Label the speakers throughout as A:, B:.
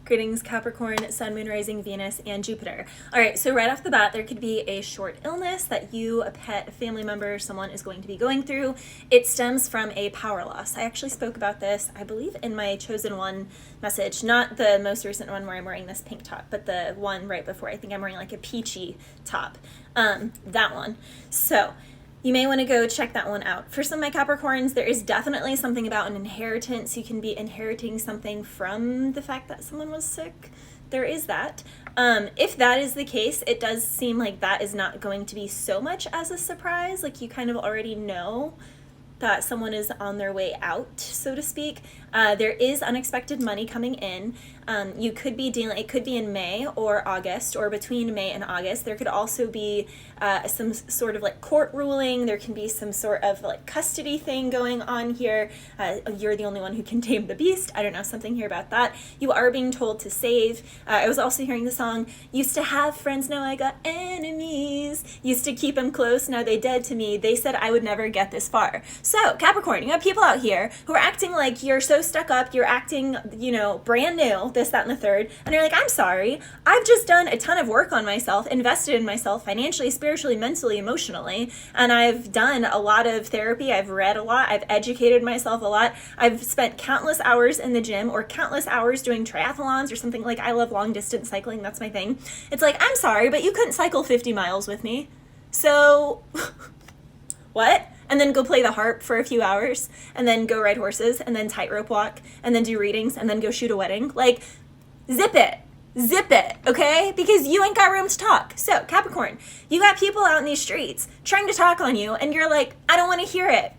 A: Greetings, Capricorn, Sun, Moon, Rising, Venus, and Jupiter. All right, so right off the bat, there could be a short illness that you, a pet, a family member, someone is going to be going through. It stems from a power loss. I actually spoke about this, I believe, in my Chosen One message, not the most recent one where I'm wearing this pink top, but the one right before. I think I'm wearing like a peachy top, that one. So you may want to go check that one out. For some of my Capricorns, there is definitely something about an inheritance. You can be inheriting something from the fact that someone was sick. There is that. If that is the case, it does seem like that is not going to be so much as a surprise. Like you kind of already know that someone is on their way out, so to speak. There is unexpected money coming in. You could be dealing, it could be in May or August, or between May and August. There could also be some sort of like court ruling. There can be some sort of like custody thing going on here. You're the only one who can tame the beast. I don't know, something here about that. You are being told to save. I was also hearing the song, used to have friends, now I got enemies. Used to keep them close, now they dead to me. They said I would never get this far. So Capricorn, you have people out here who are acting like you're so stuck up, you're acting, you know, brand new, this, that, and the third, and you're like, I'm sorry, I've just done a ton of work on myself, invested in myself financially, spiritually, mentally, emotionally, and I've done a lot of therapy, I've read a lot, I've educated myself a lot, I've spent countless hours in the gym or countless hours doing triathlons or something. Like, I love long distance cycling, that's my thing. It's like, I'm sorry, but you couldn't cycle 50 miles with me, so what? And then go play the harp for a few hours, and then go ride horses, and then tightrope walk, and then do readings, and then go shoot a wedding. Like, zip it, okay? Because you ain't got room to talk. So, Capricorn, you got people out in these streets trying to talk on you, and you're like, I don't want to hear it.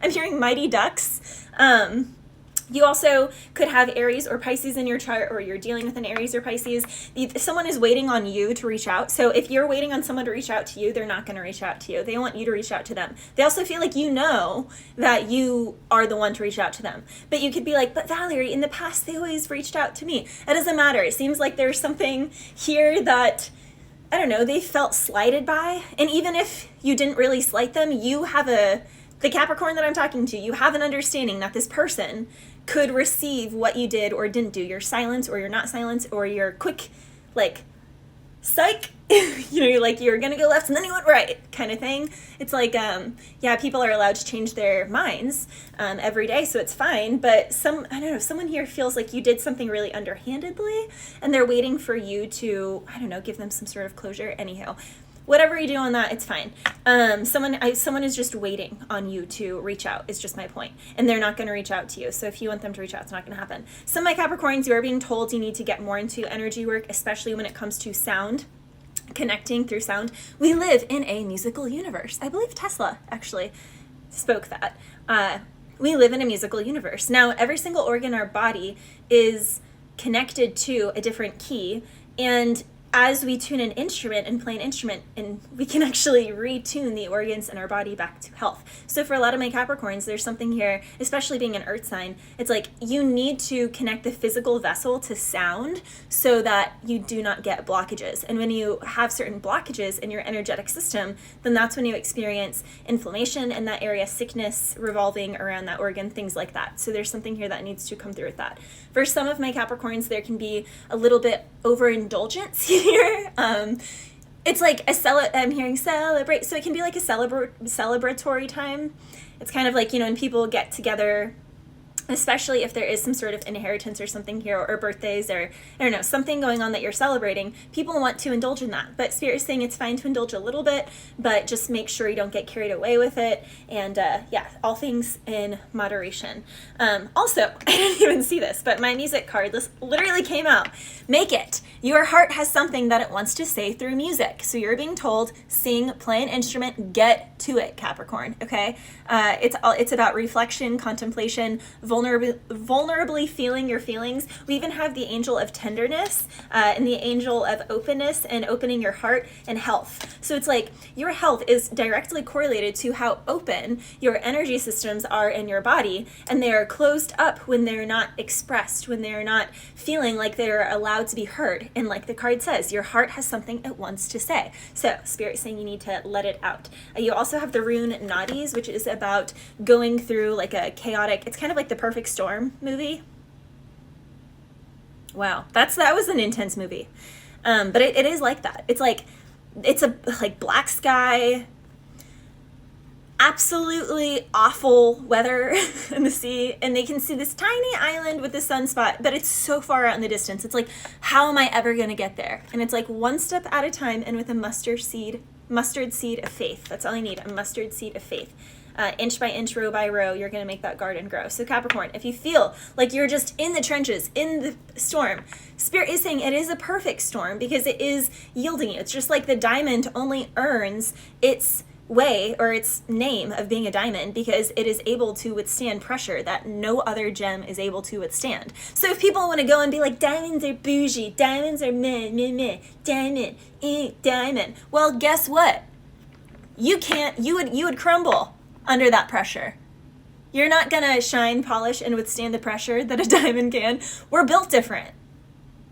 A: I'm hearing Mighty Ducks. You also could have Aries or Pisces in your chart, or you're dealing with an Aries or Pisces. Someone is waiting on you to reach out. So if you're waiting on someone to reach out to you, they're not going to reach out to you. They want you to reach out to them. They also feel like you know that you are the one to reach out to them. But you could be like, but Valerie, in the past, they always reached out to me. It doesn't matter. It seems like there's something here that, I don't know, they felt slighted by. And even if you didn't really slight them, you have the Capricorn that I'm talking to, you have an understanding that this person could receive what you did or didn't do, your silence or your not silence, or your quick, like, psych, you know, you're like, you're gonna go left and then you went right kind of thing. It's like, yeah, people are allowed to change their minds every day, so it's fine, but I don't know, someone here feels like you did something really underhandedly, and they're waiting for you to, I don't know, give them some sort of closure. Anyhow, whatever you do on that, it's fine. Someone is just waiting on you to reach out, is just my point. And they're not going to reach out to you. So if you want them to reach out, it's not going to happen. Some of my Capricorns, you are being told you need to get more into energy work, especially when it comes to sound, connecting through sound. We live in a musical universe. I believe Tesla actually spoke that. We live in a musical universe. Now, every single organ in our body is connected to a different key, and as we tune an instrument and play an instrument, and we can actually retune the organs in our body back to health. So for a lot of my Capricorns, there's something here, especially being an earth sign, it's like you need to connect the physical vessel to sound so that you do not get blockages. And when you have certain blockages in your energetic system, then that's when you experience inflammation in that area, sickness revolving around that organ, things like that. So there's something here that needs to come through with that. For some of my Capricorns, there can be a little bit overindulgence here. It's like I'm hearing celebrate, so it can be like a celebratory time. It's kind of like, you know, when people get together, especially if there is some sort of inheritance or something here, or birthdays, or I don't know, something going on that you're celebrating, people want to indulge in that. But Spirit is saying it's fine to indulge a little bit, but just make sure you don't get carried away with it. And yeah, all things in moderation. Also, I didn't even see this, but my music card, this literally came out. Make it. Your heart has something that it wants to say through music. So you're being told, sing, play an instrument, get to it, Capricorn, okay? It's about reflection, contemplation, vulnerably feeling your feelings. We even have the angel of tenderness and the angel of openness and opening your heart and health. So it's like your health is directly correlated to how open your energy systems are in your body, and they are closed up when they're not expressed, when they're not feeling like they're allowed to be heard. And like the card says, your heart has something it wants to say. So Spirit is saying you need to let it out. You also have the rune Nadis, which is about going through like a chaotic, it's kind of like the Perfect Storm movie. Wow, that was an intense movie. But it is like that. It's a like black sky, absolutely awful weather in the sea, and they can see this tiny island with the sunspot, but it's so far out in the distance. It's like, how am I ever going to get there? And it's like one step at a time, and with a mustard seed of faith. That's all I need, a mustard seed of faith. Inch by inch, row by row, you're going to make that garden grow. So Capricorn, if you feel like you're just in the trenches, in the storm, Spirit is saying it is a perfect storm because it is yielding you. It's just like the diamond only earns its way or its name of being a diamond because it is able to withstand pressure that no other gem is able to withstand. So if people want to go and be like, diamonds are bougie, diamonds are meh, meh, meh, diamond, diamond. Well, guess what? You would crumble under that pressure. You're not gonna shine, polish, and withstand the pressure that a diamond can. We're built different.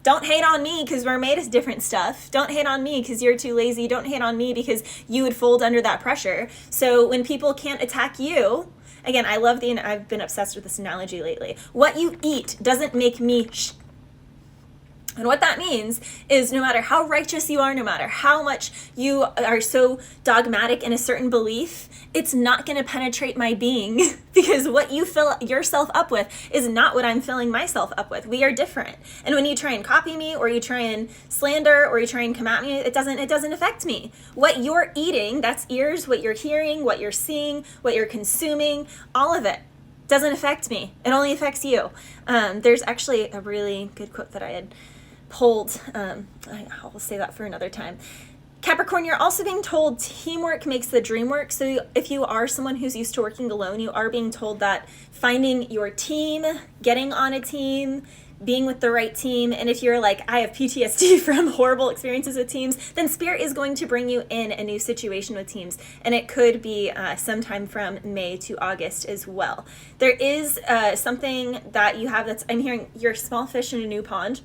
A: Don't hate on me because we're made of different stuff. Don't hate on me because you're too lazy. Don't hate on me because you would fold under that pressure. So when people can't attack you, again, I've been obsessed with this analogy lately. What you eat doesn't make me And what that means is no matter how righteous you are, no matter how much you are so dogmatic in a certain belief, it's not going to penetrate my being because what you fill yourself up with is not what I'm filling myself up with. We are different. And when you try and copy me or you try and slander or you try and come at me, it doesn't affect me. What you're eating, that's ears, what you're hearing, what you're seeing, what you're consuming, all of it doesn't affect me. It only affects you. There's actually a really good quote that I had pulled. I'll say that for another time. Capricorn, you're also being told teamwork makes the dream work. So if you are someone who's used to working alone, you are being told that finding your team, getting on a team, being with the right team, and if you're like, I have PTSD from horrible experiences with teams, then Spirit is going to bring you in a new situation with teams, and it could be sometime from May to August as well. There is something that you have that's, I'm hearing, you're a small fish in a new pond.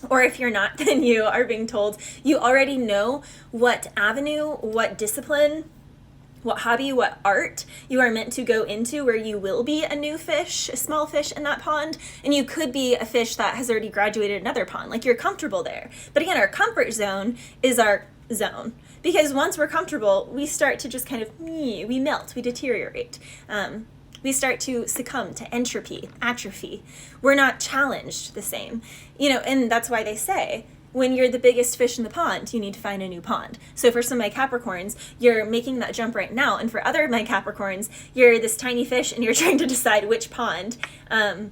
A: Or if you're not, then you are being told you already know what avenue, what discipline, what hobby, what art you are meant to go into where you will be a new fish, a small fish in that pond. And you could be a fish that has already graduated another pond, like you're comfortable there. But again, our comfort zone is our zone. Because once we're comfortable, we start to just kind of, we melt, we deteriorate. We start to succumb to entropy, atrophy. We're not challenged the same. And that's why they say, when you're the biggest fish in the pond, you need to find a new pond. So for some of my Capricorns, you're making that jump right now. And for other of my Capricorns, you're this tiny fish and you're trying to decide which pond. There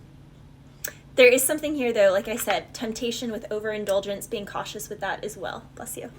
A: is something here, though, like I said, temptation with overindulgence, being cautious with that as well. Bless you.